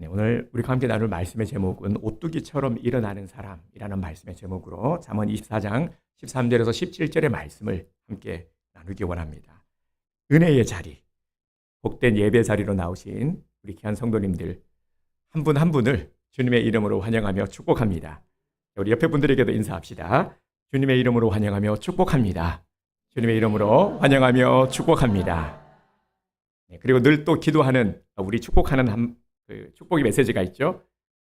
네, 오늘 우리가 함께 나눌 말씀의 제목은 오뚜기처럼 일어나는 사람이라는 말씀의 제목으로 잠언 24장 13절에서 17절의 말씀을 함께 나누기 원합니다. 은혜의 자리, 복된 예배 자리로 나오신 우리 귀한 성도님들 한 분 한 분을 주님의 이름으로 환영하며 축복합니다. 우리 옆에 분들에게도 인사합시다. 주님의 이름으로 환영하며 축복합니다. 주님의 이름으로 환영하며 축복합니다. 네, 그리고 늘 또 기도하는 우리 축복하는 축복의 메시지가 있죠.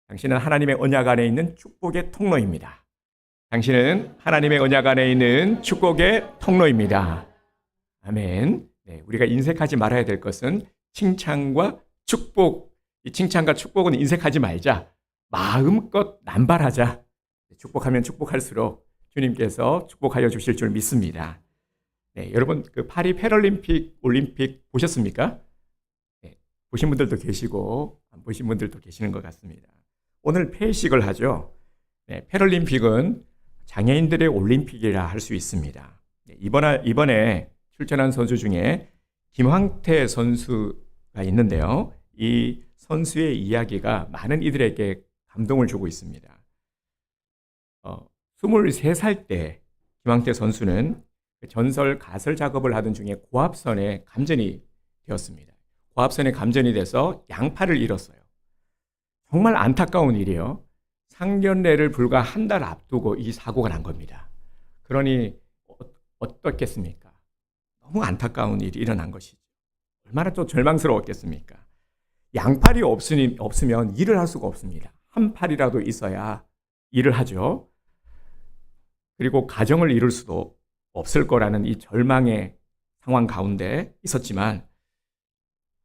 당신은 하나님의 언약 안에 있는 축복의 통로입니다. 당신은 하나님의 언약 안에 있는 축복의 통로입니다. 아멘. 네, 우리가 인색하지 말아야 될 것은 칭찬과 축복. 이 칭찬과 축복은 인색하지 말자. 마음껏 남발하자. 축복하면 축복할수록 주님께서 축복하여 주실 줄 믿습니다. 네, 여러분 파리 패럴림픽 올림픽 보셨습니까? 네, 보신 분들도 계시고 안 보신 분들도 계시는 것 같습니다. 오늘 폐식을 하죠. 네, 패럴림픽은 장애인들의 올림픽이라 할 수 있습니다. 네, 이번에 출전한 선수 중에 김황태 선수가 있는데요. 이 선수의 이야기가 많은 이들에게 감동을 주고 있습니다. 23살 때 김황태 선수는 전설 가설 작업을 하던 중에 고압선에 감전이 되었습니다. 고압선에 감전이 돼서 양팔을 잃었어요. 정말 안타까운 일이에요. 상견례를 불과 한 달 앞두고 이 사고가 난 겁니다. 그러니 어떻겠습니까? 너무 안타까운 일이 일어난 것이죠. 얼마나 또 절망스러웠겠습니까? 양팔이 없으면 일을 할 수가 없습니다. 한 팔이라도 있어야 일을 하죠. 그리고 가정을 이룰 수도 없을 거라는 이 절망의 상황 가운데 있었지만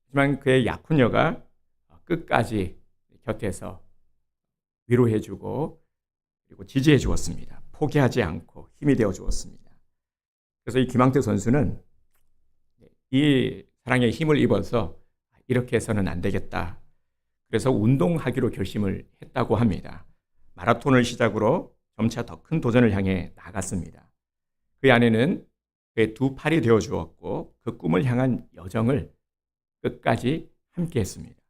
하지만 그의 약혼녀가 끝까지 곁에서 위로해주고 그리고 지지해 주었습니다. 포기하지 않고 힘이 되어 주었습니다. 그래서 이 김황태 선수는 이 사랑에 힘을 입어서 이렇게 해서는 안 되겠다. 그래서 운동하기로 결심을 했다고 합니다. 마라톤을 시작으로 점차 더 큰 도전을 향해 나갔습니다. 그 안에는 그의 두 팔이 되어 주었고 그 꿈을 향한 여정을 끝까지 함께 했습니다.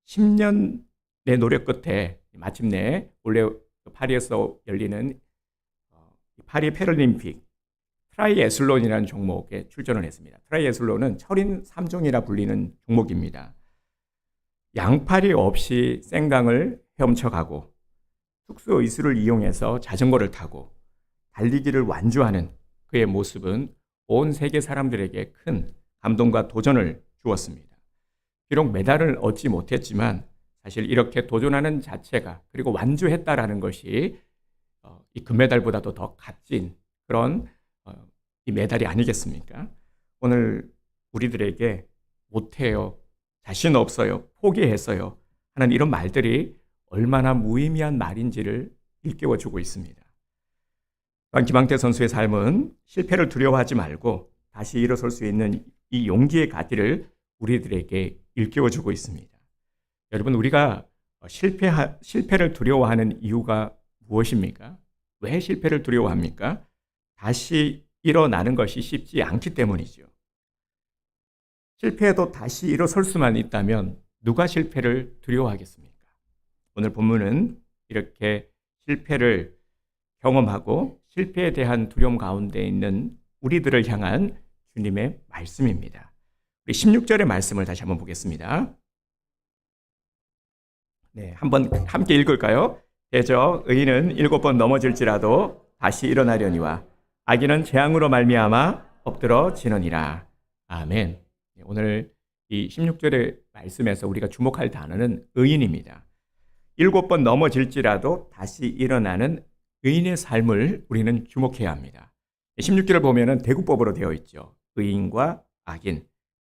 10년의 노력 끝에 마침내 원래 파리에서 열리는 파리 패럴림픽 트라이애슬론이라는 종목에 출전을 했습니다. 트라이애슬론은 철인 3종이라 불리는 종목입니다. 양팔이 없이 생강을 헤엄쳐가고 특수 의술을 이용해서 자전거를 타고 달리기를 완주하는 그의 모습은 온 세계 사람들에게 큰 감동과 도전을 주었습니다. 비록 메달을 얻지 못했지만 사실 이렇게 도전하는 자체가 그리고 완주했다라는 것이 이 금메달보다도 더 값진 그런 이 메달이 아니겠습니까? 오늘 우리들에게 못해요, 자신 없어요, 포기했어요 하는 이런 말들이 얼마나 무의미한 말인지를 일깨워주고 있습니다. 김황태 선수의 삶은 실패를 두려워하지 말고 다시 일어설 수 있는 이 용기의 가치를 우리들에게 일깨워주고 있습니다. 여러분, 우리가 실패를 두려워하는 이유가 무엇입니까? 왜 실패를 두려워합니까? 다시 일어나는 것이 쉽지 않기 때문이죠. 실패해도 다시 일어설 수만 있다면 누가 실패를 두려워하겠습니까? 오늘 본문은 이렇게 실패를 경험하고 실패에 대한 두려움 가운데 있는 우리들을 향한 주님의 말씀입니다. 우리 16절의 말씀을 다시 한번 보겠습니다. 네, 한번 함께 읽을까요? 대저 의인은 7번 넘어질지라도 다시 일어나려니와 악인은 재앙으로 말미암아 엎드러지느니라. 아멘. 오늘 이 16절의 말씀에서 우리가 주목할 단어는 의인입니다. 7번 넘어질지라도 다시 일어나는 의인의 삶을 우리는 주목해야 합니다. 16절을 보면은 대구법으로 되어 있죠. 의인과 악인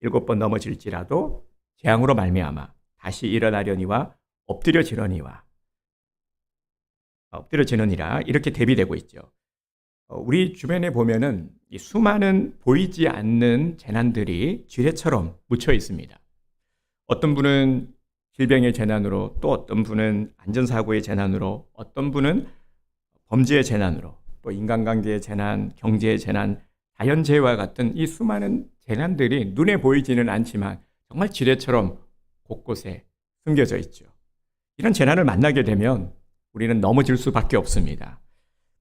7번 넘어질지라도 재앙으로 말미암아 다시 일어나려니와 엎드려지느니라 이렇게 대비되고 있죠. 우리 주변에 보면은 이 수많은 보이지 않는 재난들이 지뢰처럼 묻혀 있습니다. 어떤 분은 질병의 재난으로, 또 어떤 분은 안전사고의 재난으로, 어떤 분은 범죄의 재난으로, 또 인간관계의 재난, 경제의 재난, 자연재해와 같은 이 수많은 재난들이 눈에 보이지는 않지만 정말 지뢰처럼 곳곳에 숨겨져 있죠. 이런 재난을 만나게 되면 우리는 넘어질 수밖에 없습니다.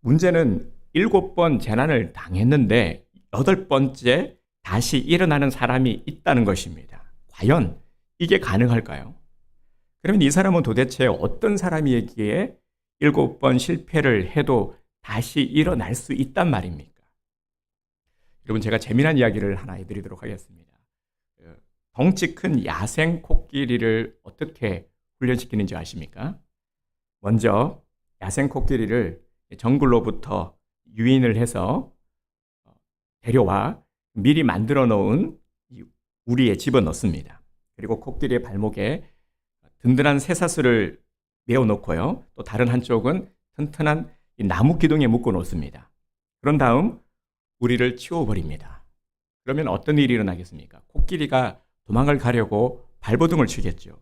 문제는 7번 재난을 당했는데 8번째 다시 일어나는 사람이 있다는 것입니다. 과연 이게 가능할까요? 그러면 이 사람은 도대체 어떤 사람이기에 7번 실패를 해도 다시 일어날 수 있단 말입니까? 여러분, 제가 재미난 이야기를 하나 해드리도록 하겠습니다. 덩치 큰 야생 코끼리를 어떻게 훈련시키는지 아십니까? 먼저 야생 코끼리를 정글로부터 유인을 해서 데려와 미리 만들어 놓은 우리에 집어넣습니다. 그리고 코끼리의 발목에 든든한 쇠사슬을 메어 놓고요. 또 다른 한쪽은 튼튼한 나무 기둥에 묶어 놓습니다. 그런 다음 우리를 치워버립니다. 그러면 어떤 일이 일어나겠습니까? 코끼리가 도망을 가려고 발버둥을 치겠죠.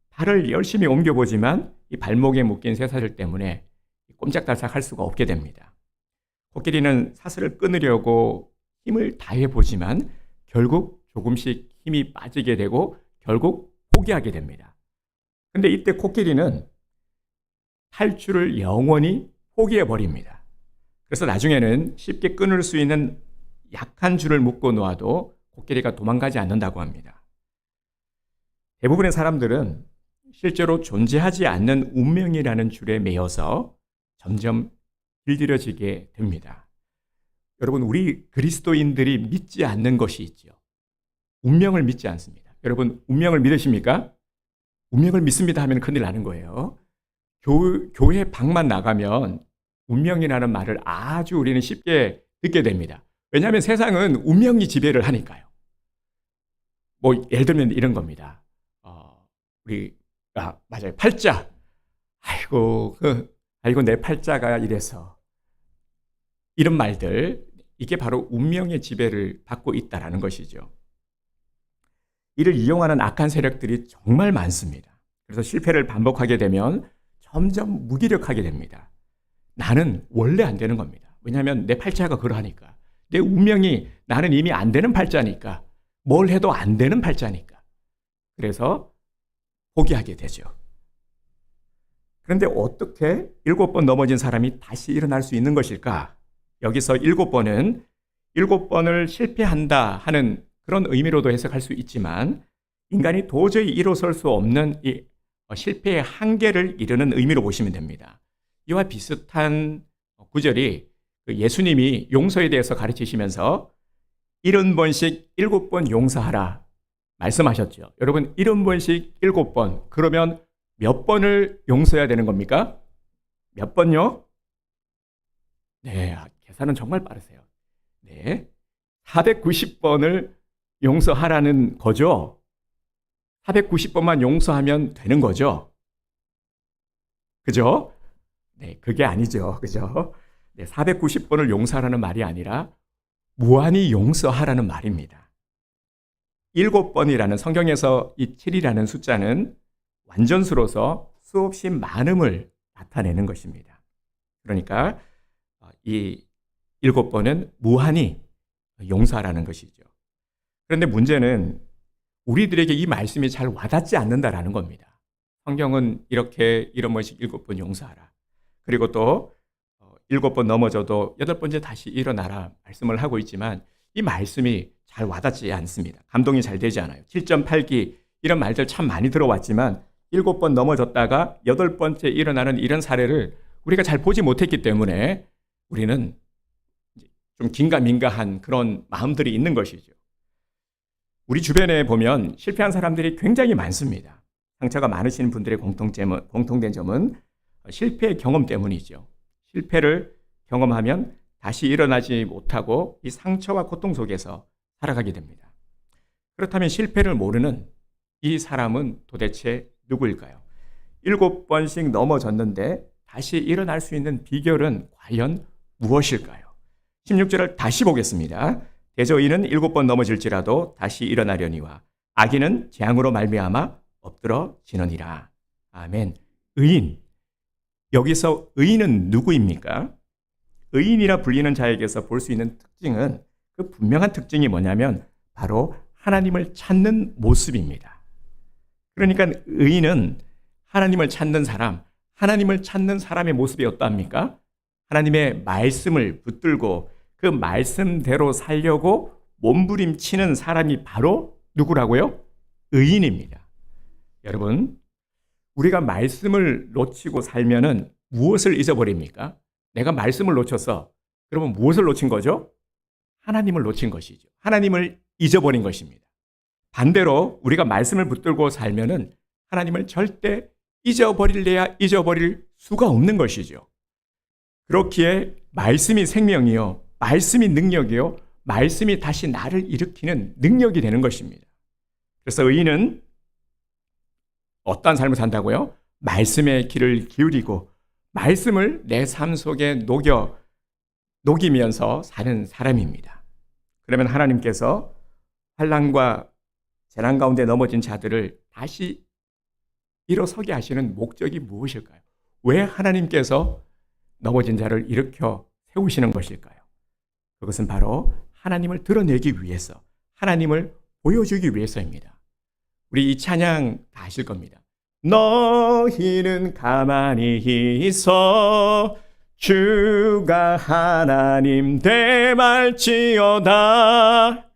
발을 열심히 옮겨보지만 이 발목에 묶인 쇠사슬 때문에 꼼짝달싹 할 수가 없게 됩니다. 코끼리는 사슬을 끊으려고 힘을 다해보지만 결국 조금씩 힘이 빠지게 되고 결국 포기하게 됩니다. 근데 이때 코끼리는 탈출을 영원히 포기해버립니다. 그래서 나중에는 쉽게 끊을 수 있는 약한 줄을 묶어 놓아도 코끼리가 도망가지 않는다고 합니다. 대부분의 사람들은 실제로 존재하지 않는 운명이라는 줄에 매여서 점점 길들여지게 됩니다. 여러분, 우리 그리스도인들이 믿지 않는 것이 있죠. 운명을 믿지 않습니다. 여러분, 운명을 믿으십니까? 운명을 믿습니다 하면 큰일 나는 거예요. 교회 밖만 나가면 운명이라는 말을 아주 우리는 쉽게 듣게 됩니다. 왜냐하면 세상은 운명이 지배를 하니까요. 뭐 예를 들면 이런 겁니다. 맞아요. 팔자. 아이고 내 팔자가 이래서. 이런 말들, 이게 바로 운명의 지배를 받고 있다라는 것이죠. 이를 이용하는 악한 세력들이 정말 많습니다. 그래서 실패를 반복하게 되면 점점 무기력하게 됩니다. 나는 원래 안 되는 겁니다. 왜냐하면 내 팔자가 그러하니까. 내 운명이 나는 이미 안 되는 팔자니까. 뭘 해도 안 되는 팔자니까. 그래서 포기하게 되죠. 그런데 어떻게 7번 넘어진 사람이 다시 일어날 수 있는 것일까? 여기서 7번은 7번을 실패한다 하는 그런 의미로도 해석할 수 있지만 인간이 도저히 일어설 수 없는 이 실패의 한계를 이르는 의미로 보시면 됩니다. 이와 비슷한 구절이 예수님이 용서에 대해서 가르치시면서 70번씩 7번 용서하라 말씀하셨죠. 여러분, 70번씩 7번, 그러면 몇 번을 용서해야 되는 겁니까? 몇 번요? 네, 계산은 정말 빠르세요. 네, 490번을 용서하라는 거죠. 490번만 용서하면 되는 거죠. 그죠? 네, 그게 아니죠. 그죠? 네, 490번을 용서하라는 말이 아니라 무한히 용서하라는 말입니다. 7번이라는 성경에서 이 7이라는 숫자는 완전수로서 수없이 많음을 나타내는 것입니다. 그러니까 이 7번은 무한히 용서하라는 것이죠. 그런데 문제는 우리들에게 이 말씀이 잘 와닿지 않는다라는 겁니다. 성경은 이렇게 7번씩 7번 용서하라. 그리고 또 7번 넘어져도 8번째 다시 일어나라 말씀을 하고 있지만 이 말씀이 잘 와닿지 않습니다. 감동이 잘 되지 않아요. 7.8기 이런 말들 참 많이 들어왔지만 7번 넘어졌다가 8번째 일어나는 이런 사례를 우리가 잘 보지 못했기 때문에 우리는 좀 긴가민가한 그런 마음들이 있는 것이죠. 우리 주변에 보면 실패한 사람들이 굉장히 많습니다. 상처가 많으신 분들의 공통된 점은 실패의 경험 때문이죠. 실패를 경험하면 다시 일어나지 못하고 이 상처와 고통 속에서 살아가게 됩니다. 그렇다면 실패를 모르는 이 사람은 도대체 누구일까요? 7번씩 넘어졌는데 다시 일어날 수 있는 비결은 과연 무엇일까요? 16절을 다시 보겠습니다. 대저 의인은 7번 넘어질지라도 다시 일어나려니와 악인은 재앙으로 말미암아 엎드러지느니라. 아멘. 의인. 여기서 의인은 누구입니까? 의인이라 불리는 자에게서 볼 수 있는 특징은 그 분명한 특징이 뭐냐면 바로 하나님을 찾는 모습입니다. 그러니까 의인은 하나님을 찾는 사람, 하나님을 찾는 사람의 모습이 어떠합니까? 하나님의 말씀을 붙들고 그 말씀대로 살려고 몸부림치는 사람이 바로 누구라고요? 의인입니다. 여러분, 우리가 말씀을 놓치고 살면은 무엇을 잊어버립니까? 내가 말씀을 놓쳤어. 그러면 무엇을 놓친 거죠? 하나님을 놓친 것이죠. 하나님을 잊어버린 것입니다. 반대로 우리가 말씀을 붙들고 살면은 하나님을 절대 잊어버릴래야 잊어버릴 수가 없는 것이죠. 그렇기에 말씀이 생명이요, 말씀이 능력이요, 말씀이 다시 나를 일으키는 능력이 되는 것입니다. 그래서 의인은 어떠한 삶을 산다고요? 말씀의 귀를 기울이고 말씀을 내 삶 속에 녹이면서 사는 사람입니다. 그러면 하나님께서 환난과 재난 가운데 넘어진 자들을 다시 일어서게 하시는 목적이 무엇일까요? 왜 하나님께서 넘어진 자를 일으켜 세우시는 것일까요? 그것은 바로 하나님을 드러내기 위해서, 하나님을 보여주기 위해서입니다. 우리 이 찬양 다 아실 겁니다. 너희는 가만히 있어 주가 하나님 됨 알지어다.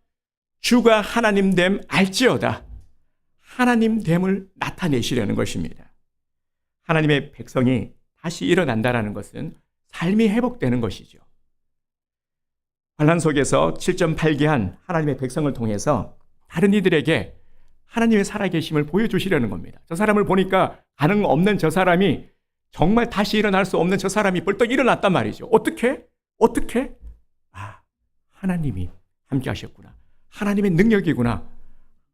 주가 하나님 됨 알지어다. 하나님 됨을 나타내시려는 것입니다. 하나님의 백성이 다시 일어난다는 것은 삶이 회복되는 것이죠. 환난 속에서 7.8기한 하나님의 백성을 통해서 다른 이들에게 하나님의 살아계심을 보여주시려는 겁니다. 저 사람을 보니까 가능 없는 저 사람이 정말 다시 일어날 수 없는 저 사람이 벌떡 일어났단 말이죠. 어떻게? 하나님이 함께 하셨구나. 하나님의 능력이구나.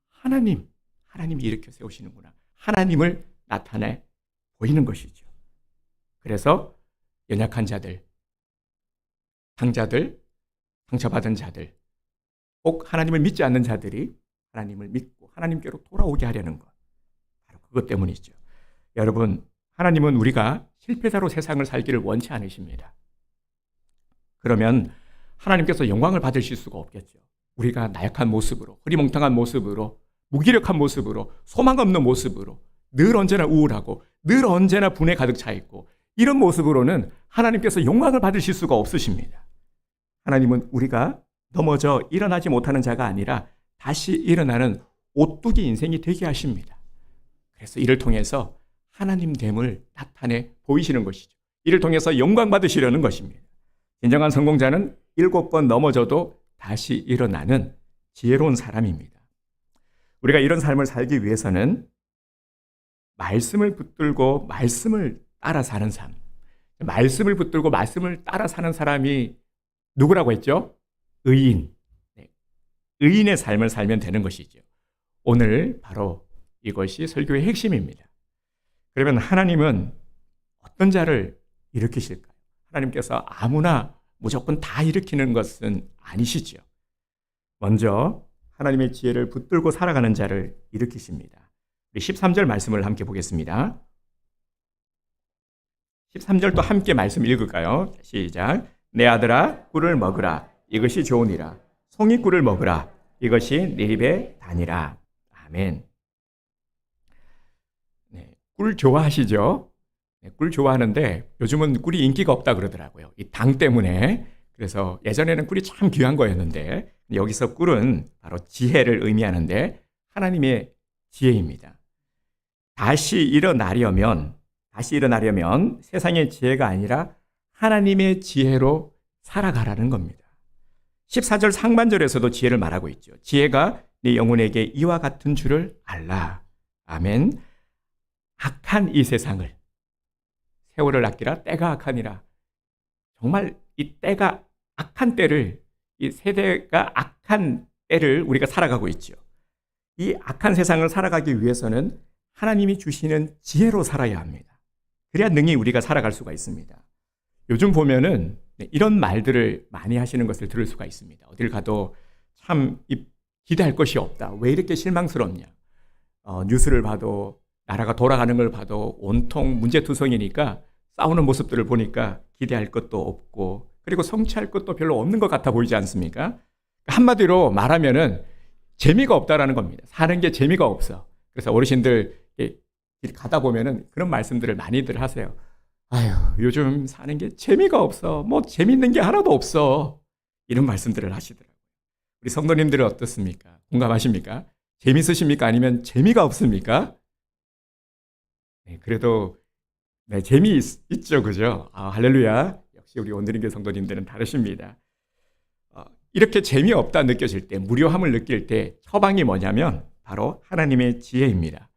하나님이 일으켜 세우시는구나. 하나님을 나타내 보이는 것이죠. 그래서 연약한 자들, 상자들, 상처받은 자들, 꼭 하나님을 믿지 않는 자들이 하나님을 믿고 하나님께로 돌아오게 하려는 것. 바로 그것 때문이죠. 여러분, 하나님은 우리가 실패자로 세상을 살기를 원치 않으십니다. 그러면 하나님께서 영광을 받으실 수가 없겠죠. 우리가 나약한 모습으로, 흐리멍텅한 모습으로, 무기력한 모습으로, 소망 없는 모습으로, 늘 언제나 우울하고, 늘 언제나 분에 가득 차 있고, 이런 모습으로는 하나님께서 영광을 받으실 수가 없으십니다. 하나님은 우리가 넘어져 일어나지 못하는 자가 아니라 다시 일어나는 오뚜기 인생이 되게 하십니다. 그래서 이를 통해서 하나님 됨을 나타내 보이시는 것이죠. 이를 통해서 영광 받으시려는 것입니다. 진정한 성공자는 7번 넘어져도 다시 일어나는 지혜로운 사람입니다. 우리가 이런 삶을 살기 위해서는 말씀을 붙들고 말씀을 따라 사는 삶, 말씀을 붙들고 말씀을 따라 사는 사람이 누구라고 했죠? 의인. 의인의 삶을 살면 되는 것이죠. 오늘 바로 이것이 설교의 핵심입니다. 그러면 하나님은 어떤 자를 일으키실까요? 하나님께서 아무나 무조건 다 일으키는 것은 아니시죠. 먼저 하나님의 지혜를 붙들고 살아가는 자를 일으키십니다. 우리 13절 말씀을 함께 보겠습니다. 13절도 함께 말씀 읽을까요? 시작. 내 아들아 꿀을 먹으라. 이것이 좋으니라. 송이 꿀을 먹으라. 이것이 네 입에 다니라. 아멘. 네, 꿀 좋아하시죠? 네, 꿀 좋아하는데 요즘은 꿀이 인기가 없다 그러더라고요. 이 당 때문에. 그래서 예전에는 꿀이 참 귀한 거였는데 여기서 꿀은 바로 지혜를 의미하는데 하나님의 지혜입니다. 다시 일어나려면 세상의 지혜가 아니라 하나님의 지혜로 살아가라는 겁니다. 14절 상반절에서도 지혜를 말하고 있죠. 지혜가 네 영혼에게 이와 같은 줄을 알라. 아멘. 악한 이 세상을, 세월을 아끼라 때가 악하니라. 정말 이 때가 악한 때를, 이 세대가 악한 때를 우리가 살아가고 있죠. 이 악한 세상을 살아가기 위해서는 하나님이 주시는 지혜로 살아야 합니다. 그래야 능히 우리가 살아갈 수가 있습니다. 요즘 보면은 이런 말들을 많이 하시는 것을 들을 수가 있습니다. 어딜 가도 참 기대할 것이 없다. 왜 이렇게 실망스럽냐. 뉴스를 봐도, 나라가 돌아가는 걸 봐도 온통 문제투성이니까 싸우는 모습들을 보니까 기대할 것도 없고, 그리고 성취할 것도 별로 없는 것 같아 보이지 않습니까? 한마디로 말하면은 재미가 없다라는 겁니다. 사는 게 재미가 없어. 그래서 어르신들 길 가다 보면은 그런 말씀들을 많이들 하세요. 아유, 요즘 사는 게 재미가 없어. 뭐 재밌는 게 하나도 없어. 이런 말씀들을 하시더라고요. 우리 성도님들은 어떻습니까? 공감하십니까? 재밌으십니까? 아니면 재미가 없습니까? 네, 그래도 네, 있죠, 그죠? 아, 할렐루야. 역시 우리 온누리교회 성도님들은 다르십니다. 이렇게 재미없다 느껴질 때, 무료함을 느낄 때 처방이 뭐냐면 바로 하나님의 지혜입니다.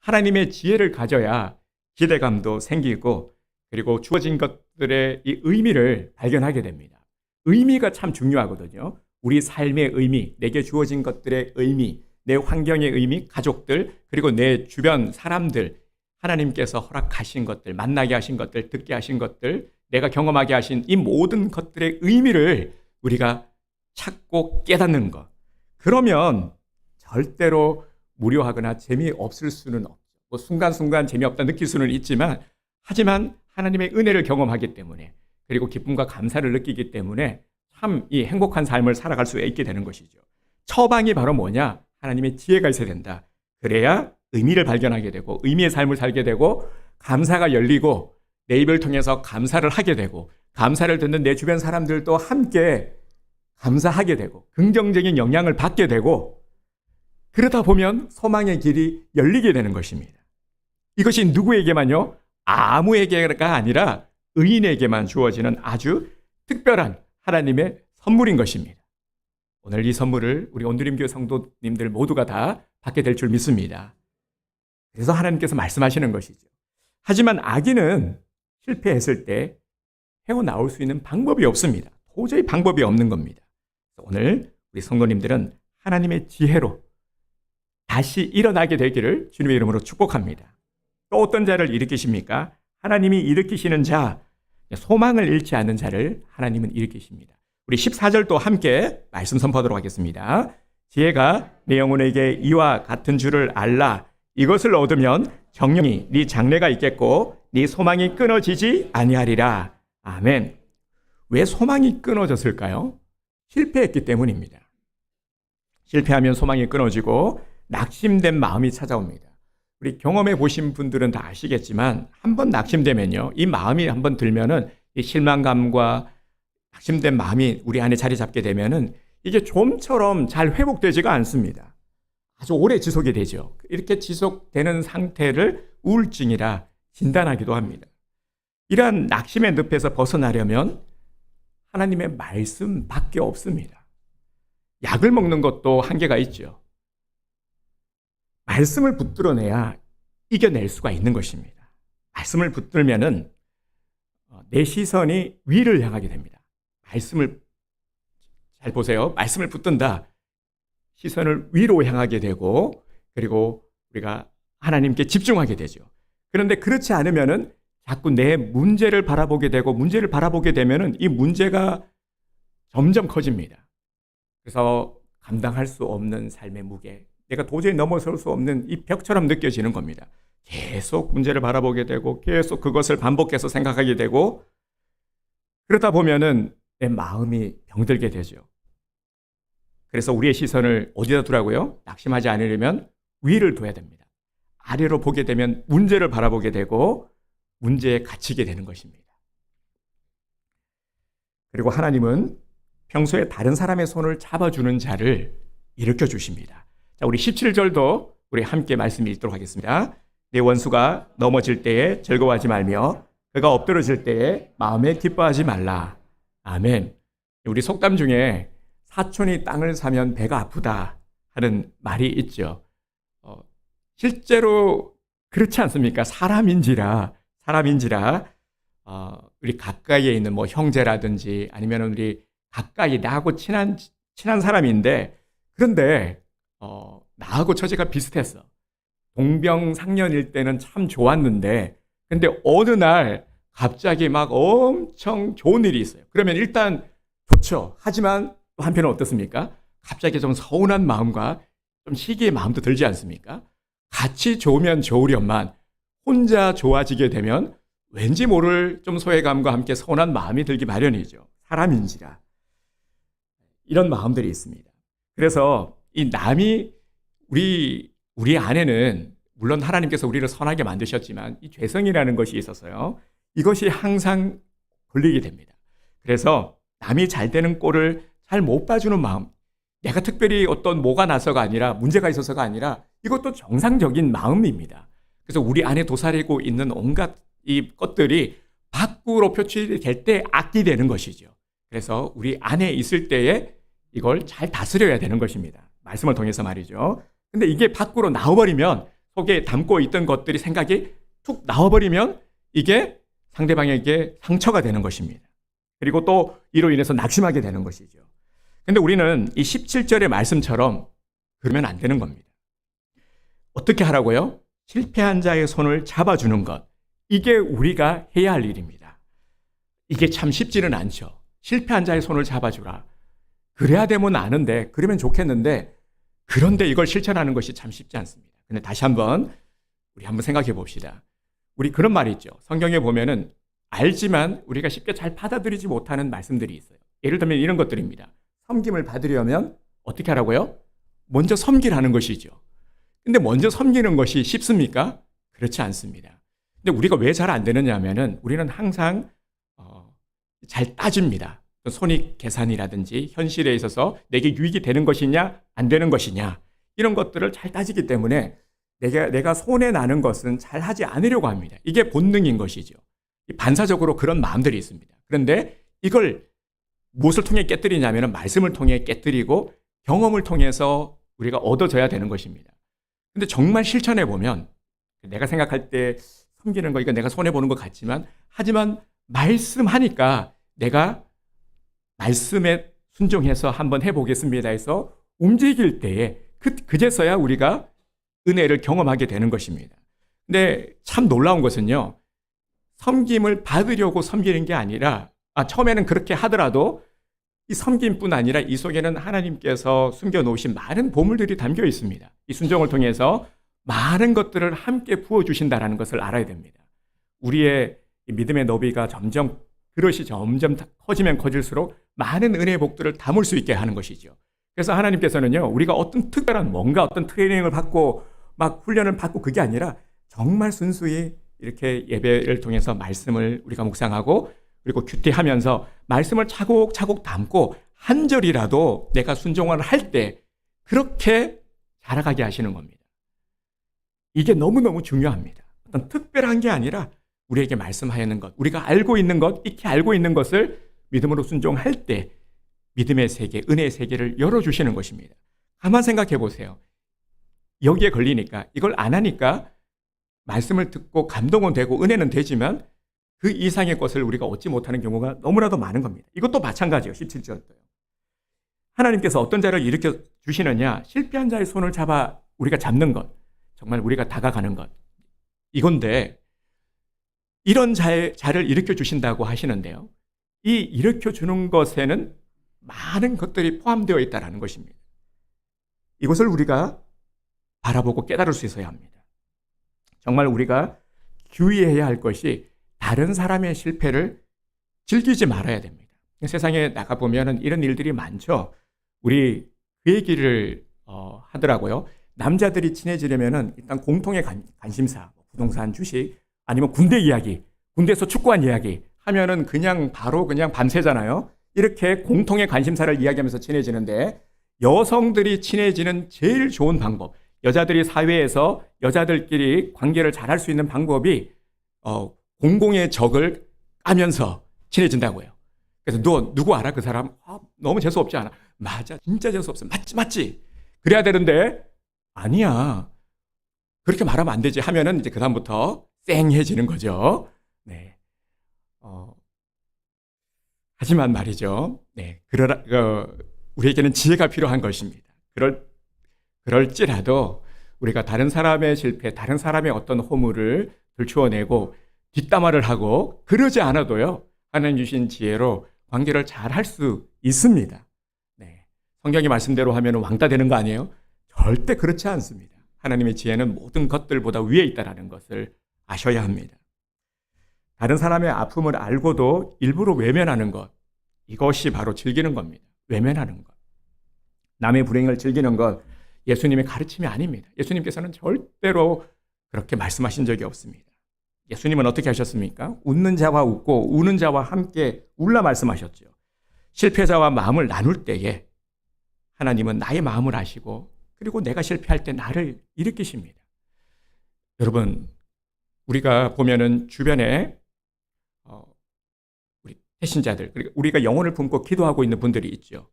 하나님의 지혜를 가져야 기대감도 생기고 그리고 주어진 것들의 이 의미를 발견하게 됩니다. 의미가 참 중요하거든요. 우리 삶의 의미, 내게 주어진 것들의 의미, 내 환경의 의미, 가족들, 그리고 내 주변 사람들, 하나님께서 허락하신 것들, 만나게 하신 것들, 듣게 하신 것들, 내가 경험하게 하신 이 모든 것들의 의미를 우리가 찾고 깨닫는 것. 그러면 절대로 무료하거나 재미없을 수는 없죠. 뭐 순간순간 재미없다 느낄 수는 있지만, 하지만 하나님의 은혜를 경험하기 때문에, 그리고 기쁨과 감사를 느끼기 때문에 참 이 행복한 삶을 살아갈 수 있게 되는 것이죠. 처방이 바로 뭐냐? 하나님의 지혜가 있어야 된다. 그래야 의미를 발견하게 되고 의미의 삶을 살게 되고 감사가 열리고 내 입을 통해서 감사를 하게 되고 감사를 듣는 내 주변 사람들도 함께 감사하게 되고 긍정적인 영향을 받게 되고 그러다 보면 소망의 길이 열리게 되는 것입니다. 이것이 누구에게만요? 아무에게가 아니라 의인에게만 주어지는 아주 특별한 하나님의 선물인 것입니다. 오늘 이 선물을 우리 온누림교회 성도님들 모두가 다 받게 될 줄 믿습니다. 그래서 하나님께서 말씀하시는 것이죠. 하지만 악인은 실패했을 때 헤어나올 수 있는 방법이 없습니다. 도저히 방법이 없는 겁니다. 오늘 우리 성도님들은 하나님의 지혜로 다시 일어나게 되기를 주님의 이름으로 축복합니다. 또 어떤 자를 일으키십니까? 하나님이 일으키시는 자, 소망을 잃지 않는 자를 하나님은 일으키십니다. 우리 14절도 함께 말씀 선포하도록 하겠습니다. 지혜가 내 영혼에게 이와 같은 줄을 알라. 이것을 얻으면 정령이 네 장래가 있겠고 네 소망이 끊어지지 아니하리라. 아멘. 왜 소망이 끊어졌을까요? 실패했기 때문입니다. 실패하면 소망이 끊어지고 낙심된 마음이 찾아옵니다. 우리 경험해 보신 분들은 다 아시겠지만 한번 낙심되면요, 이 마음이 한번 들면은 이 실망감과 낙심된 마음이 우리 안에 자리 잡게 되면은 이게 좀처럼 잘 회복되지가 않습니다. 아주 오래 지속이 되죠. 이렇게 지속되는 상태를 우울증이라 진단하기도 합니다. 이러한 낙심의 늪에서 벗어나려면 하나님의 말씀밖에 없습니다. 약을 먹는 것도 한계가 있죠. 말씀을 붙들어내야 이겨낼 수가 있는 것입니다. 말씀을 붙들면은 내 시선이 위를 향하게 됩니다. 말씀을 잘 보세요. 말씀을 붙든다. 시선을 위로 향하게 되고 그리고 우리가 하나님께 집중하게 되죠. 그런데 그렇지 않으면은 자꾸 내 문제를 바라보게 되고 문제를 바라보게 되면은 이 문제가 점점 커집니다. 그래서 감당할 수 없는 삶의 무게, 내가 도저히 넘어설 수 없는 이 벽처럼 느껴지는 겁니다. 계속 문제를 바라보게 되고 계속 그것을 반복해서 생각하게 되고 그러다 보면은 내 마음이 병들게 되죠. 그래서 우리의 시선을 어디다 두라고요? 낙심하지 않으려면 위를 둬야 됩니다. 아래로 보게 되면 문제를 바라보게 되고 문제에 갇히게 되는 것입니다. 그리고 하나님은 평소에 다른 사람의 손을 잡아주는 자를 일으켜 주십니다. 자, 우리 17절도 우리 함께 말씀 읽도록 하겠습니다. 내 원수가 넘어질 때에 즐거워하지 말며 그가 엎드러질 때에 마음에 기뻐하지 말라. 아멘. 우리 속담 중에 사촌이 땅을 사면 배가 아프다 하는 말이 있죠. 실제로 그렇지 않습니까? 사람인지라 우리 가까이에 있는 뭐 형제라든지 아니면 우리 가까이 나하고 친한 사람인데 그런데 나하고 처지가 비슷했어. 동병상련일 때는 참 좋았는데 근데 어느 날 갑자기 막 엄청 좋은 일이 있어요. 그러면 일단 좋죠. 하지만 또 한편은 어떻습니까? 갑자기 좀 서운한 마음과 좀 시기의 마음도 들지 않습니까? 같이 좋으면 좋으련만 혼자 좋아지게 되면 왠지 모를 좀 소외감과 함께 서운한 마음이 들기 마련이죠. 사람인지라. 이런 마음들이 있습니다. 그래서 이 남이 우리 안에는 물론 하나님께서 우리를 선하게 만드셨지만 이 죄성이라는 것이 있어서요. 이것이 항상 걸리게 됩니다. 그래서 남이 잘 되는 꼴을 잘 못 봐주는 마음, 내가 특별히 어떤 뭐가 나서가 아니라 문제가 있어서가 아니라 이것도 정상적인 마음입니다. 그래서 우리 안에 도사리고 있는 온갖 이 것들이 밖으로 표출이 될 때 악이 되는 것이죠. 그래서 우리 안에 있을 때에 이걸 잘 다스려야 되는 것입니다. 말씀을 통해서 말이죠. 근데 이게 밖으로 나와버리면 속에 담고 있던 것들이 생각이 툭 나와버리면 이게 상대방에게 상처가 되는 것입니다. 그리고 또 이로 인해서 낙심하게 되는 것이죠. 근데 우리는 이 17절의 말씀처럼 그러면 안 되는 겁니다. 어떻게 하라고요? 실패한 자의 손을 잡아주는 것. 이게 우리가 해야 할 일입니다. 이게 참 쉽지는 않죠. 실패한 자의 손을 잡아주라. 그래야 되면 아는데, 그러면 좋겠는데, 그런데 이걸 실천하는 것이 참 쉽지 않습니다. 근데 다시 한번 우리 한번 생각해 봅시다. 우리 그런 말이 있죠. 성경에 보면은 알지만 우리가 쉽게 잘 받아들이지 못하는 말씀들이 있어요. 예를 들면 이런 것들입니다. 섬김을 받으려면 어떻게 하라고요? 먼저 섬기라는 것이죠. 근데 먼저 섬기는 것이 쉽습니까? 그렇지 않습니다. 근데 우리가 왜 잘 안 되느냐 하면은 우리는 항상 잘 따집니다. 손익 계산이라든지 현실에 있어서 내게 유익이 되는 것이냐 안 되는 것이냐 이런 것들을 잘 따지기 때문에 내가 손해 나는 것은 잘 하지 않으려고 합니다. 이게 본능인 것이죠. 반사적으로 그런 마음들이 있습니다. 그런데 이걸 무엇을 통해 깨뜨리냐면 말씀을 통해 깨뜨리고 경험을 통해서 우리가 얻어져야 되는 것입니다. 근데 정말 실천해 보면 내가 생각할 때 섬기는 거 이거 내가 손해 보는 것 같지만 하지만 말씀하니까 내가 말씀에 순종해서 한번 해보겠습니다 해서 움직일 때에 그제서야 우리가 은혜를 경험하게 되는 것입니다. 근데 참 놀라운 것은요. 섬김을 받으려고 섬기는 게 아니라 처음에는 그렇게 하더라도 이 섬김뿐 아니라 이 속에는 하나님께서 숨겨놓으신 많은 보물들이 담겨 있습니다. 이 순종을 통해서 많은 것들을 함께 부어주신다는 것을 알아야 됩니다. 우리의 믿음의 너비가 그릇이 점점 커지면 커질수록 많은 은혜의 복들을 담을 수 있게 하는 것이죠. 그래서 하나님께서는요, 우리가 어떤 특별한 뭔가 어떤 트레이닝을 받고 막 훈련을 받고 그게 아니라 정말 순수히 이렇게 예배를 통해서 말씀을 우리가 묵상하고 그리고 큐티하면서 말씀을 차곡차곡 담고 한 절이라도 내가 순종을 할 때 그렇게 자라가게 하시는 겁니다. 이게 너무너무 중요합니다. 어떤 특별한 게 아니라 우리에게 말씀하였는 것, 우리가 알고 있는 것, 익히 알고 있는 것을 믿음으로 순종할 때 믿음의 세계, 은혜의 세계를 열어주시는 것입니다. 가만 생각해 보세요. 여기에 걸리니까 이걸 안 하니까 말씀을 듣고 감동은 되고 은혜는 되지만 그 이상의 것을 우리가 얻지 못하는 경우가 너무나도 많은 겁니다. 이것도 마찬가지예요. 17절도요. 하나님께서 어떤 자를 일으켜 주시느냐? 실패한 자의 손을 잡아 우리가 잡는 것, 정말 우리가 다가가는 것, 이건데 이런 자를 일으켜 주신다고 하시는데요. 이 일으켜 주는 것에는 많은 것들이 포함되어 있다는 것입니다. 이것을 우리가 바라보고 깨달을 수 있어야 합니다. 정말 우리가 주의해야 할 것이 다른 사람의 실패를 즐기지 말아야 됩니다. 세상에 나가보면 이런 일들이 많죠. 우리 그 얘기를 하더라고요. 남자들이 친해지려면 일단 공통의 관심사, 부동산, 주식, 아니면 군대 이야기, 군대에서 축구한 이야기 하면은 그냥 바로 그냥 밤새잖아요. 이렇게 공통의 관심사를 이야기하면서 친해지는데 여성들이 친해지는 제일 좋은 방법, 여자들이 사회에서 여자들끼리 관계를 잘할 수 있는 방법이 공공의 적을 까면서 친해진다고요. 그래서 너 누구 알아? 그 사람? 너무 재수없지 않아? 맞아, 진짜 재수없어. 맞지? 그래야 되는데 아니야. 그렇게 말하면 안 되지 하면은 이제 그다음부터 쌩해지는 거죠. 네. 하지만 말이죠. 네. 우리에게는 지혜가 필요한 것입니다. 그럴지라도 우리가 다른 사람의 실패, 다른 사람의 어떤 허물을 들추어내고 뒷담화를 하고 그러지 않아도요. 하나님 주신 지혜로 관계를 잘 할 수 있습니다. 네. 성경의 말씀대로 하면 왕따 되는 거 아니에요? 절대 그렇지 않습니다. 하나님의 지혜는 모든 것들보다 위에 있다는 것을 아셔야 합니다. 다른 사람의 아픔을 알고도 일부러 외면하는 것, 이것이 바로 즐기는 겁니다. 외면하는 것. 남의 불행을 즐기는 것, 예수님의 가르침이 아닙니다. 예수님께서는 절대로 그렇게 말씀하신 적이 없습니다. 예수님은 어떻게 하셨습니까? 웃는 자와 웃고 우는 자와 함께 울라 말씀하셨죠. 실패자와 마음을 나눌 때에 하나님은 나의 마음을 아시고 그리고 내가 실패할 때 나를 일으키십니다. 여러분, 우리가 보면은 주변에 우리 태신자들, 그리고 우리가 영혼을 품고 기도하고 있는 분들이 있죠.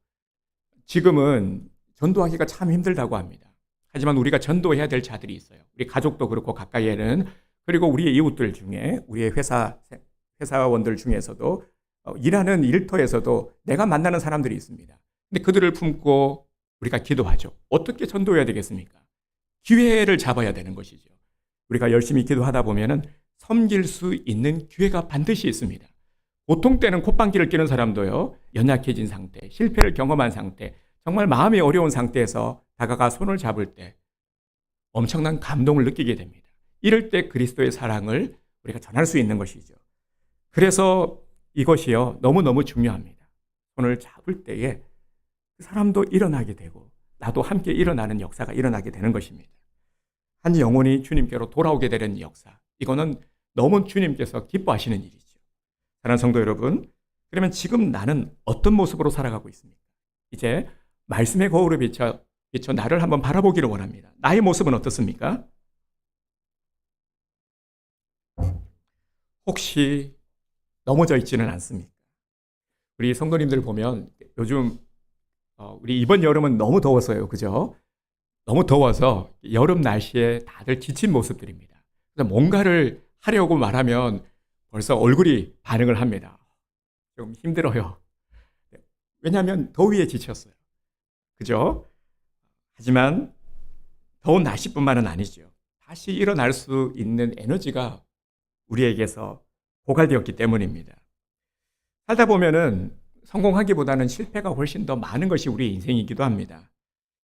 지금은 전도하기가 참 힘들다고 합니다. 하지만 우리가 전도해야 될 자들이 있어요. 우리 가족도 그렇고 가까이에는, 그리고 우리의 이웃들 중에, 우리의 회사원들 중에서도 일하는 일터에서도 내가 만나는 사람들이 있습니다. 근데 그들을 품고 우리가 기도하죠. 어떻게 전도해야 되겠습니까? 기회를 잡아야 되는 것이죠. 우리가 열심히 기도하다 보면은 섬길 수 있는 기회가 반드시 있습니다. 보통 때는 콧방귀를 뀌는 사람도요, 연약해진 상태, 실패를 경험한 상태, 정말 마음이 어려운 상태에서 다가가 손을 잡을 때 엄청난 감동을 느끼게 됩니다. 이럴 때 그리스도의 사랑을 우리가 전할 수 있는 것이죠. 그래서 이것이요, 너무너무 중요합니다. 손을 잡을 때에 그 사람도 일어나게 되고 나도 함께 일어나는 역사가 일어나게 되는 것입니다. 한 영혼이 주님께로 돌아오게 되는 역사, 이거는 너무 주님께서 기뻐하시는 일이죠. 사랑하는 성도 여러분, 그러면 지금 나는 어떤 모습으로 살아가고 있습니까? 이제 말씀의 거울을 비춰 나를 한번 바라보기를 원합니다. 나의 모습은 어떻습니까? 혹시 넘어져 있지는 않습니까? 우리 성도님들 보면 요즘 우리 이번 여름은 너무 더웠어요. 그죠? 너무 더워서 여름 날씨에 다들 지친 모습들입니다. 그래서 뭔가를 하려고 말하면 벌써 얼굴이 반응을 합니다. 좀 힘들어요. 왜냐하면 더위에 지쳤어요. 그죠? 하지만 더운 날씨뿐만은 아니죠. 다시 일어날 수 있는 에너지가 우리에게서 고갈되었기 때문입니다. 살다 보면은 성공하기보다는 실패가 훨씬 더 많은 것이 우리의 인생이기도 합니다.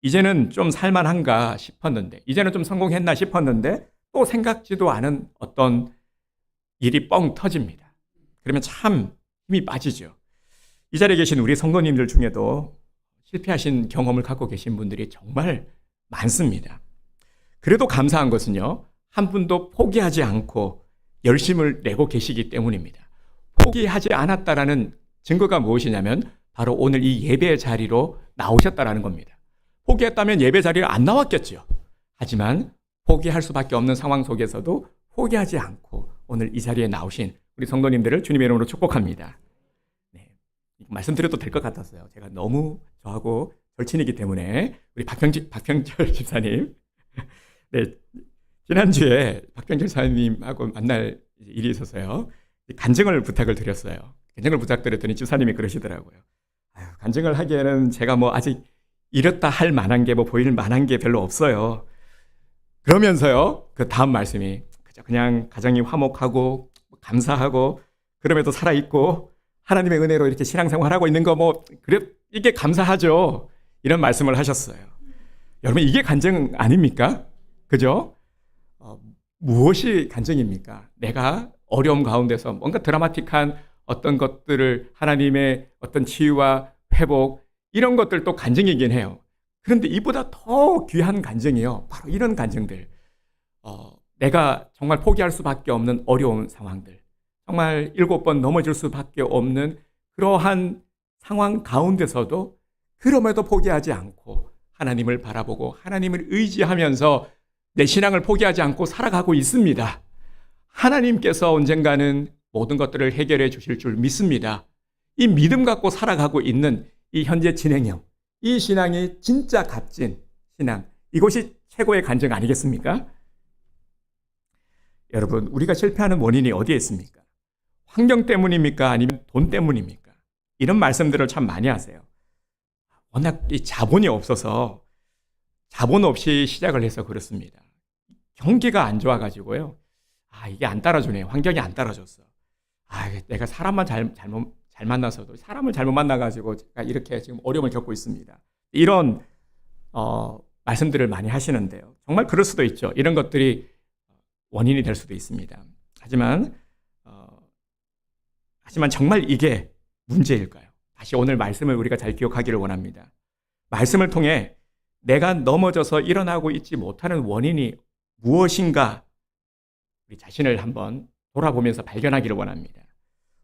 이제는 좀 살만한가 싶었는데, 이제는 좀 성공했나 싶었는데 또 생각지도 않은 어떤 일이 뻥 터집니다. 그러면 참 힘이 빠지죠. 이 자리에 계신 우리 성도님들 중에도 실패하신 경험을 갖고 계신 분들이 정말 많습니다. 그래도 감사한 것은요, 한 분도 포기하지 않고 열심을 내고 계시기 때문입니다. 포기하지 않았다라는 증거가 무엇이냐면 바로 오늘 이 예배 자리로 나오셨다라는 겁니다. 포기했다면 예배 자리에 안 나왔겠죠. 하지만 포기할 수밖에 없는 상황 속에서도 포기하지 않고 오늘 이 자리에 나오신 우리 성도님들을 주님의 이름으로 축복합니다. 네, 말씀드려도 될 것 같았어요. 제가 너무 저하고 절친이기 때문에 우리 박평철 집사님, 네, 지난주에 박평철 집사님하고 만날 일이 있어서요, 간증을 부탁을 드렸어요. 간증을 부탁드렸더니 집사님이 그러시더라고요. 간증을 하기에는 제가 뭐 아직 이렇다 할 만한 게, 뭐 보일 만한 게 별로 없어요. 그러면서요, 그 다음 말씀이 그냥 가정이 화목하고 감사하고 그럼에도 살아있고 하나님의 은혜로 이렇게 신앙생활하고 있는 거 뭐 그래, 이게 감사하죠. 이런 말씀을 하셨어요. 여러분, 이게 간증 아닙니까? 그죠? 무엇이 간증입니까? 내가 어려움 가운데서 뭔가 드라마틱한 어떤 것들을, 하나님의 어떤 치유와 회복, 이런 것들도 간증이긴 해요. 그런데 이보다 더 귀한 간증이요, 바로 이런 간증들. 내가 정말 포기할 수밖에 없는 어려운 상황들, 정말 7번 넘어질 수밖에 없는 그러한 상황 가운데서도 그럼에도 포기하지 않고 하나님을 바라보고 하나님을 의지하면서 내 신앙을 포기하지 않고 살아가고 있습니다. 하나님께서 언젠가는 모든 것들을 해결해 주실 줄 믿습니다. 이 믿음 갖고 살아가고 있는 이 현재 진행형, 이 신앙이 진짜 값진 신앙, 이것이 최고의 간증 아니겠습니까? 여러분, 우리가 실패하는 원인이 어디에 있습니까? 환경 때문입니까? 아니면 돈 때문입니까? 이런 말씀들을 참 많이 하세요. 워낙 이 자본이 없어서, 자본 없이 시작을 해서 그렇습니다. 경기가 안 좋아가지고요, 이게 안 따라주네, 환경이 안 따라줬어. 내가 사람만 잘 만나서도 사람을 잘못 만나가지고 제가 이렇게 지금 어려움을 겪고 있습니다. 이런 말씀들을 많이 하시는데요. 정말 그럴 수도 있죠. 이런 것들이 원인이 될 수도 있습니다. 하지만 정말 이게 문제일까요? 다시 오늘 말씀을 우리가 잘 기억하기를 원합니다. 말씀을 통해 내가 넘어져서 일어나고 있지 못하는 원인이 무엇인가 우리 자신을 한번 돌아보면서 발견하기를 원합니다.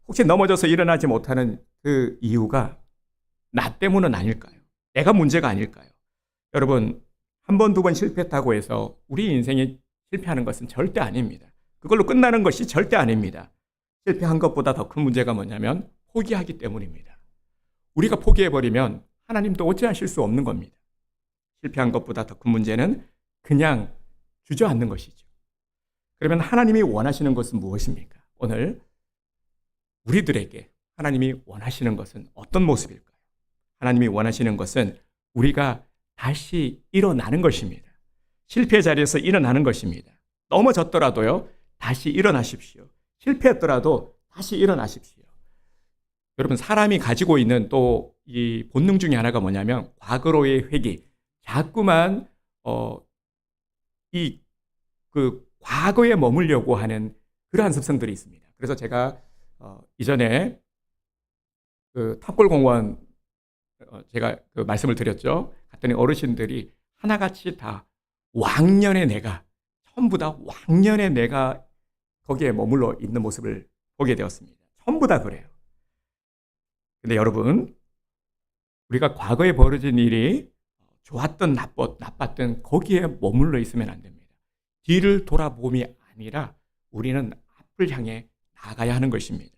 혹시 넘어져서 일어나지 못하는 그 이유가 나 때문은 아닐까요? 내가 문제가 아닐까요? 여러분, 한 번, 두 번 실패했다고 해서 우리 인생이 실패하는 것은 절대 아닙니다. 그걸로 끝나는 것이 절대 아닙니다. 실패한 것보다 더 큰 문제가 뭐냐면 포기하기 때문입니다. 우리가 포기해버리면 하나님도 어찌하실 수 없는 겁니다. 실패한 것보다 더 큰 문제는 그냥 주저앉는 것이죠. 그러면 하나님이 원하시는 것은 무엇입니까? 오늘 우리들에게 하나님이 원하시는 것은 어떤 모습일까요? 하나님이 원하시는 것은 우리가 다시 일어나는 것입니다. 실패 자리에서 일어나는 것입니다. 넘어졌더라도요, 다시 일어나십시오. 실패했더라도 다시 일어나십시오. 여러분, 사람이 가지고 있는 또 이 본능 중에 하나가 뭐냐면 과거로의 회귀. 자꾸만 과거에 머물려고 하는 그러한 습성들이 있습니다. 그래서 제가 이전에 그 탑골 공원 제가 그 말씀을 드렸죠. 갔더니 어르신들이 하나같이 다 왕년의 내가, 전부 다 왕년의 내가 거기에 머물러 있는 모습을 보게 되었습니다. 전부 다 그래요. 근데 여러분, 우리가 과거에 벌어진 일이 좋았던 나빴던 거기에 머물러 있으면 안 됩니다. 뒤를 돌아봄이 아니라 우리는 앞을 향해 나가야 하는 것입니다.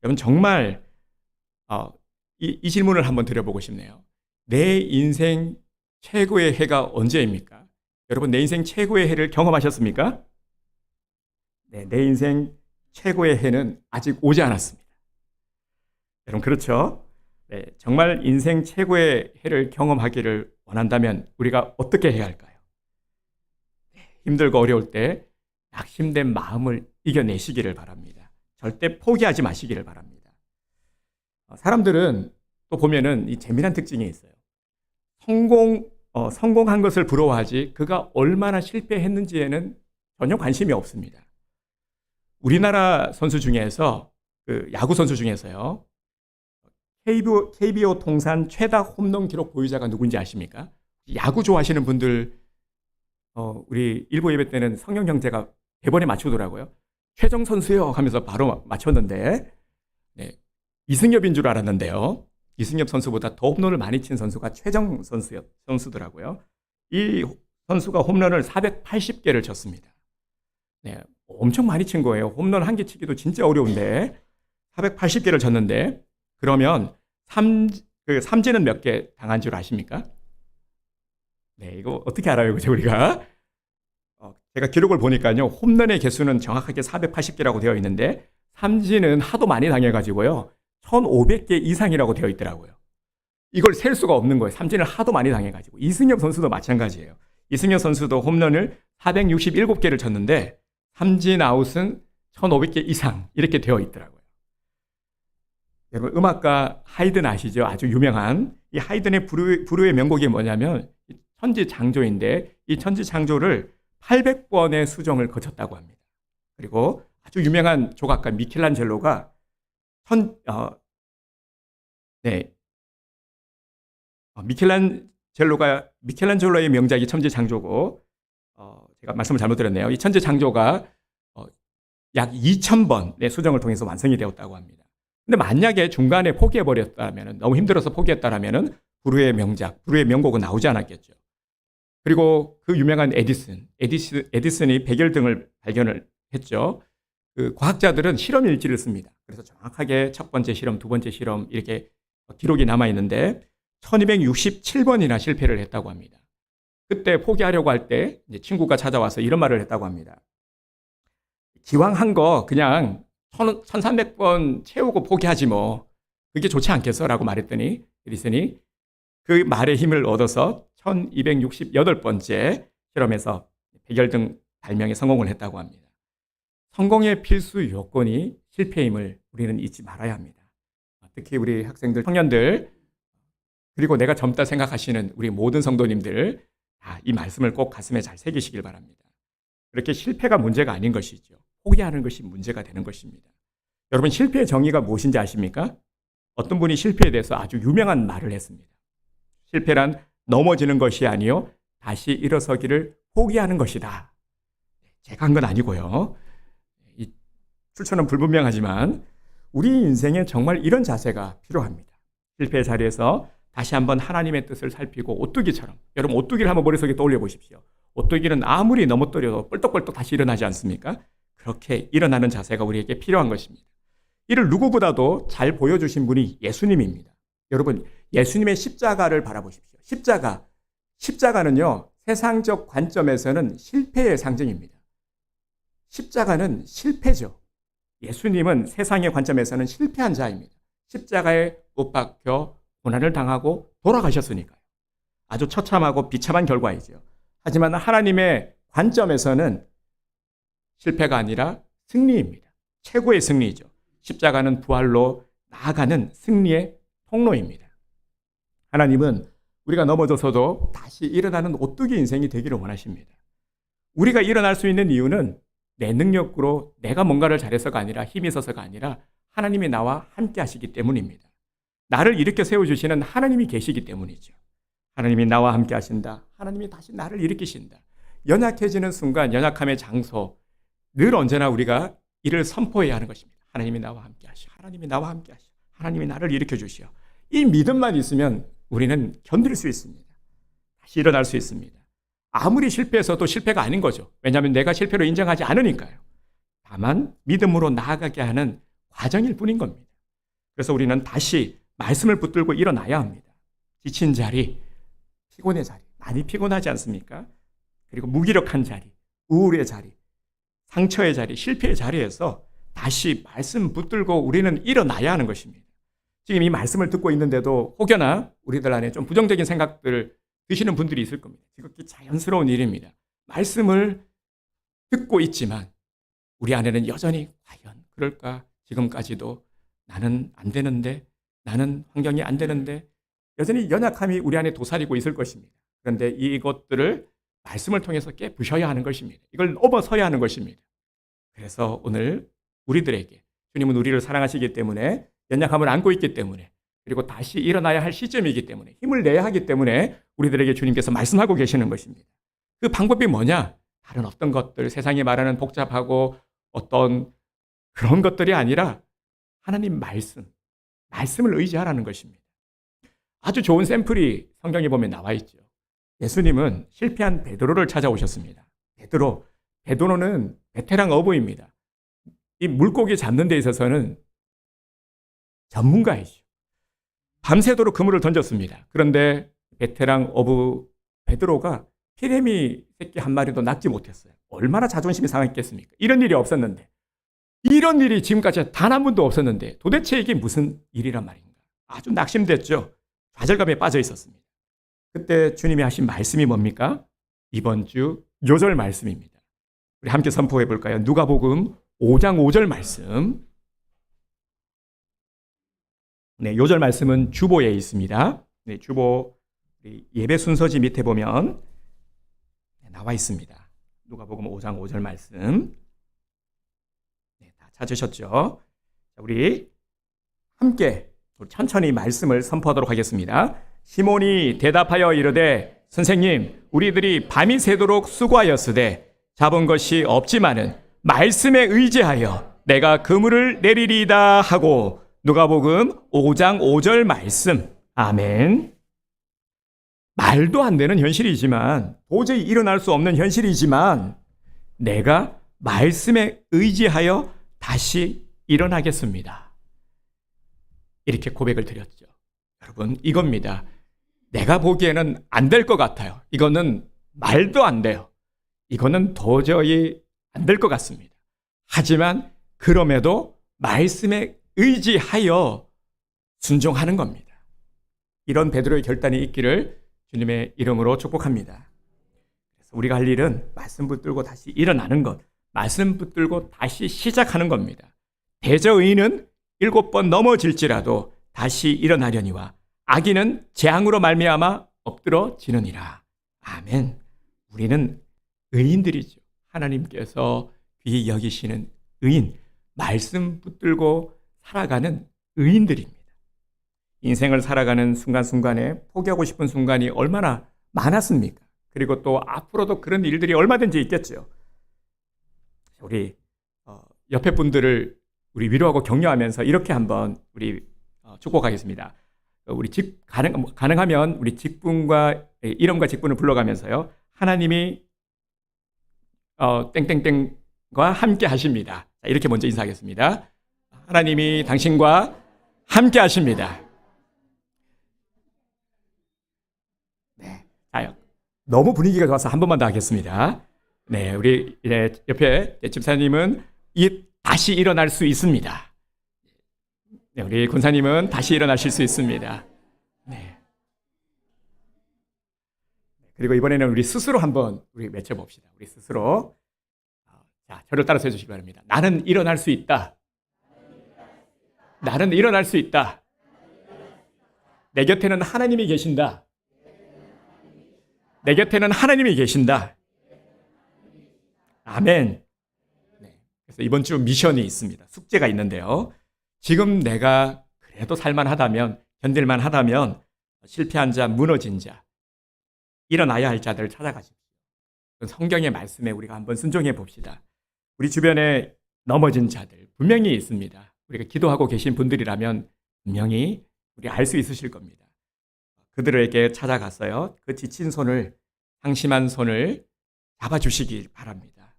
여러분, 정말 이 질문을 한번 드려보고 싶네요. 내 인생 최고의 해가 언제입니까? 여러분, 내 인생 최고의 해를 경험하셨습니까? 네, 내 인생 최고의 해는 아직 오지 않았습니다. 여러분, 그렇죠? 네, 정말 인생 최고의 해를 경험하기를 원한다면 우리가 어떻게 해야 할까요? 힘들고 어려울 때 낙심된 마음을 이겨내시기를 바랍니다. 절대 포기하지 마시기를 바랍니다. 사람들은 또 보면은 이 재미난 특징이 있어요. 성공한 것을 부러워하지 그가 얼마나 실패했는지에는 전혀 관심이 없습니다. 우리나라 선수 중에서 그 야구 선수 중에서요. KBO 통산 최다 홈런 기록 보유자가 누군지 아십니까? 야구 좋아하시는 분들 우리 일부 예배 때는 성령 형제가 대번에 맞추더라고요. 최정 선수요 하면서 바로 맞췄는데 네, 이승엽인 줄 알았는데요. 이승엽 선수보다 더 홈런을 많이 친 선수가 최정 선수더라고요. 이 선수가 홈런을 480개를 쳤습니다. 네, 엄청 많이 친 거예요. 홈런 한 개 치기도 진짜 어려운데 480개를 쳤는데 그러면 삼진은 몇 개 당한 줄 아십니까? 네, 이거 어떻게 알아요, 그죠, 우리가? 제가 기록을 보니까요, 홈런의 개수는 정확하게 480개라고 되어 있는데, 삼진은 하도 많이 당해가지고요, 1,500개 이상이라고 되어 있더라고요. 이걸 셀 수가 없는 거예요. 삼진을 하도 많이 당해가지고. 이승엽 선수도 마찬가지예요. 이승엽 선수도 홈런을 467개를 쳤는데, 삼진 아웃은 1,500개 이상, 이렇게 되어 있더라고요. 여러분, 음악가 하이든 아시죠? 아주 유명한 이 하이든의 불후의 명곡이 뭐냐면 천지창조인데 이 천지창조를 800번의 수정을 거쳤다고 합니다. 그리고 아주 유명한 조각가 미켈란젤로가 미켈란젤로의 명작이 천지창조고 제가 말씀을 잘못 드렸네요. 이 천지창조가 약 2,000번의 수정을 통해서 완성이 되었다고 합니다. 근데 만약에 중간에 포기해버렸다면, 너무 힘들어서 포기했다면 불후의 명작, 불후의 명곡은 나오지 않았겠죠. 그리고 그 유명한 에디슨이 백열등을 발견을 했죠. 그 과학자들은 실험 일지를 씁니다. 그래서 정확하게 첫 번째 실험, 두 번째 실험 이렇게 기록이 남아 있는데 1267번이나 실패를 했다고 합니다. 그때 포기하려고 할 때 친구가 찾아와서 이런 말을 했다고 합니다. 기왕 한 거 그냥 1300번 채우고 포기하지 뭐. 그게 좋지 않겠어? 라고 말했더니 에디슨이 그 말의 힘을 얻어서 1268번째 실험에서 백열등 발명에 성공을 했다고 합니다. 성공의 필수 요건이 실패임을 우리는 잊지 말아야 합니다. 특히 우리 학생들, 청년들, 그리고 내가 젊다 생각하시는 우리 모든 성도님들 다 이 말씀을 꼭 가슴에 잘 새기시길 바랍니다. 그렇게 실패가 문제가 아닌 것이죠. 포기하는 것이 문제가 되는 것입니다. 여러분, 실패의 정의가 무엇인지 아십니까? 어떤 분이 실패에 대해서 아주 유명한 말을 했습니다. 실패란 넘어지는 것이 아니요 다시 일어서기를 포기하는 것이다. 제가 한 건 아니고요. 출처는 불분명하지만 우리 인생에 정말 이런 자세가 필요합니다. 실패의 자리에서 다시 한번 하나님의 뜻을 살피고 오뚜기처럼, 여러분 오뚜기를 한번 머릿속에 떠올려 보십시오. 오뚜기는 아무리 넘어뜨려도 뻘떡뻘떡 다시 일어나지 않습니까? 그렇게 일어나는 자세가 우리에게 필요한 것입니다. 이를 누구보다도 잘 보여주신 분이 예수님입니다. 여러분, 예수님의 십자가를 바라보십시오. 십자가는요, 세상적 관점에서는 실패의 상징입니다. 십자가는 실패죠. 예수님은 세상의 관점에서는 실패한 자입니다. 십자가에 못 박혀 고난을 당하고 돌아가셨으니까요. 아주 처참하고 비참한 결과이죠. 하지만 하나님의 관점에서는 실패가 아니라 승리입니다. 최고의 승리이죠. 십자가는 부활로 나아가는 승리의 통로입니다. 하나님은 우리가 넘어져서도 다시 일어나는 오뚜기 인생이 되기를 원하십니다. 우리가 일어날 수 있는 이유는 내 능력으로 내가 뭔가를 잘해서가 아니라 힘이 있어서가 아니라 하나님이 나와 함께 하시기 때문입니다. 나를 일으켜 세워주시는 하나님이 계시기 때문이죠. 하나님이 나와 함께 하신다. 하나님이 다시 나를 일으키신다. 연약해지는 순간 연약함의 장소, 늘 언제나 우리가 이를 선포해야 하는 것입니다. 하나님이 나와 함께 하시오. 하나님이 나와 함께 하시오. 하나님이 나를 일으켜 주시오. 이 믿음만 있으면 우리는 견딜 수 있습니다. 다시 일어날 수 있습니다. 아무리 실패해서도 실패가 아닌 거죠. 왜냐하면 내가 실패로 인정하지 않으니까요. 다만 믿음으로 나아가게 하는 과정일 뿐인 겁니다. 그래서 우리는 다시 말씀을 붙들고 일어나야 합니다. 지친 자리, 피곤의 자리, 많이 피곤하지 않습니까? 그리고 무기력한 자리, 우울의 자리, 상처의 자리, 실패의 자리에서 다시 말씀 붙들고 우리는 일어나야 하는 것입니다. 지금 이 말씀을 듣고 있는데도 혹여나 우리들 안에 좀 부정적인 생각들 드시는 분들이 있을 겁니다. 지극히 자연스러운 일입니다. 말씀을 듣고 있지만 우리 안에는 여전히 과연 그럴까? 지금까지도 나는 안 되는데, 나는 환경이 안 되는데 여전히 연약함이 우리 안에 도사리고 있을 것입니다. 그런데 이것들을 말씀을 통해서 깨부셔야 하는 것입니다. 이걸 넘어서야 하는 것입니다. 그래서 오늘 우리들에게 주님은 우리를 사랑하시기 때문에 연약함을 안고 있기 때문에 그리고 다시 일어나야 할 시점이기 때문에 힘을 내야 하기 때문에 우리들에게 주님께서 말씀하고 계시는 것입니다. 그 방법이 뭐냐? 다른 어떤 것들, 세상이 말하는 복잡하고 어떤 그런 것들이 아니라 하나님 말씀을 의지하라는 것입니다. 아주 좋은 샘플이 성경에 보면 나와 있죠. 예수님은 실패한 베드로를 찾아오셨습니다. 베드로는 베테랑 어부입니다. 이 물고기 잡는 데 있어서는 전문가이죠. 밤새도록 그물을 던졌습니다. 그런데 베테랑 어부 베드로가 피레미 새끼 한 마리도 낚지 못했어요. 얼마나 자존심이 상했겠습니까? 이런 일이 없었는데, 이런 일이 지금까지 단 한 번도 없었는데 도대체 이게 무슨 일이란 말인가? 아주 낙심됐죠. 좌절감에 빠져 있었습니다. 그때 주님이 하신 말씀이 뭡니까? 이번 주 요절 말씀입니다. 우리 함께 선포해 볼까요? 누가복음 5장 5절 말씀. 네, 요절 말씀은 주보에 있습니다. 네, 주보 예배 순서지 밑에 보면 나와 있습니다. 누가복음 5장 5절 말씀. 네, 다 찾으셨죠? 우리 함께 천천히 말씀을 선포하도록 하겠습니다. 시몬이 대답하여 이르되 선생님, 우리들이 밤이 새도록 수고하였으되 잡은 것이 없지만은 말씀에 의지하여 내가 그물을 내리리이다 하고. 누가복음 5장 5절 말씀. 아멘. 말도 안 되는 현실이지만, 도저히 일어날 수 없는 현실이지만 내가 말씀에 의지하여 다시 일어나겠습니다. 이렇게 고백을 드렸죠. 여러분, 이겁니다. 내가 보기에는 안 될 것 같아요. 이거는 말도 안 돼요. 이거는 도저히 안 될 것 같습니다. 하지만 그럼에도 말씀에 의지하여 순종하는 겁니다. 이런 베드로의 결단이 있기를 주님의 이름으로 축복합니다. 그래서 우리가 할 일은 말씀 붙들고 다시 일어나는 것, 말씀 붙들고 다시 시작하는 겁니다. 대저의인은 7번 넘어질지라도 다시 일어나려니와 악인은 재앙으로 말미암아 엎드러지느니라. 아멘. 우리는 의인들이죠. 하나님께서 귀히 여기시는 의인, 말씀 붙들고 살아가는 의인들입니다. 인생을 살아가는 순간순간에 포기하고 싶은 순간이 얼마나 많았습니까? 그리고 또 앞으로도 그런 일들이 얼마든지 있겠죠. 우리 옆에 분들을 우리 위로하고 격려하면서 이렇게 한번 우리 축복하겠습니다. 우리 가능하면 우리 직분과 이름과 직분을 불러가면서요. 하나님이 땡땡땡과 함께 하십니다. 자, 이렇게 먼저 인사하겠습니다. 하나님이 당신과 함께 하십니다. 네. 자, 너무 분위기가 좋아서 한 번만 더 하겠습니다. 네, 우리 옆에 집사님은 다시 일어날 수 있습니다. 네, 우리 군사님은 다시 일어나실 수 있습니다. 네. 그리고 이번에는 우리 스스로 한번 우리 외쳐봅시다. 우리 스스로. 자, 저를 따라서 해주시기 바랍니다. 나는 일어날 수 있다. 나는 일어날 수 있다. 내 곁에는 하나님이 계신다. 내 곁에는 하나님이 계신다. 아멘. 네. 그래서 이번 주 미션이 있습니다. 숙제가 있는데요. 지금 내가 그래도 살만하다면, 견딜만하다면 실패한 자, 무너진 자, 일어나야 할 자들을 찾아가십시오. 성경의 말씀에 우리가 한번 순종해 봅시다. 우리 주변에 넘어진 자들 분명히 있습니다. 우리가 기도하고 계신 분들이라면 분명히 우리 알 수 있으실 겁니다. 그들에게 찾아갔어요. 그 지친 손을, 상심한 손을 잡아주시기 바랍니다.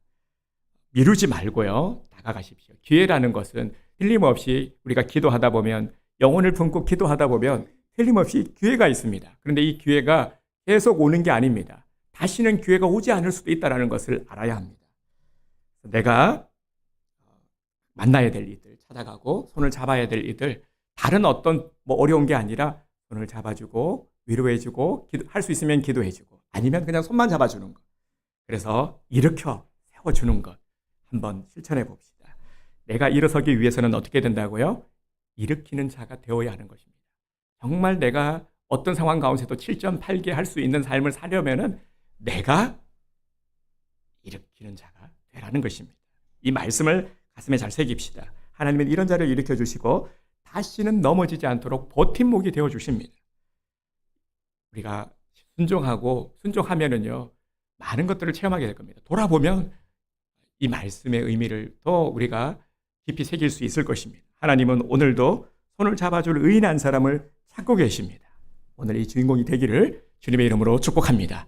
미루지 말고요. 다가가십시오. 기회라는 것은 틀림없이 우리가 기도하다 보면, 영혼을 품고 기도하다 보면 틀림없이 기회가 있습니다. 그런데 이 기회가 계속 오는 게 아닙니다. 다시는 기회가 오지 않을 수도 있다는 것을 알아야 합니다. 내가 만나야 될 이들, 찾아가고 손을 잡아야 될 이들, 다른 어떤 어려운 게 아니라 손을 잡아주고 위로해주고 할 수 있으면 기도해주고 아니면 그냥 손만 잡아주는 것. 그래서 일으켜 세워주는 것 한번 실천해 봅시다. 내가 일어서기 위해서는 어떻게 된다고요? 일으키는 자가 되어야 하는 것입니다. 정말 내가 어떤 상황 가운데서도 7.8개 할 수 있는 삶을 살려면은 내가 일으키는 자가 되라는 것입니다. 이 말씀을 가슴에 잘 새깁시다. 하나님은 이런 자를 일으켜 주시고 다시는 넘어지지 않도록 버팀목이 되어 주십니다. 우리가 순종하면은요 많은 것들을 체험하게 될 겁니다. 돌아보면 이 말씀의 의미를 더 우리가 깊이 새길 수 있을 것입니다. 하나님은 오늘도 손을 잡아줄 의인한 사람을 찾고 계십니다. 오늘 이 주인공이 되기를 주님의 이름으로 축복합니다.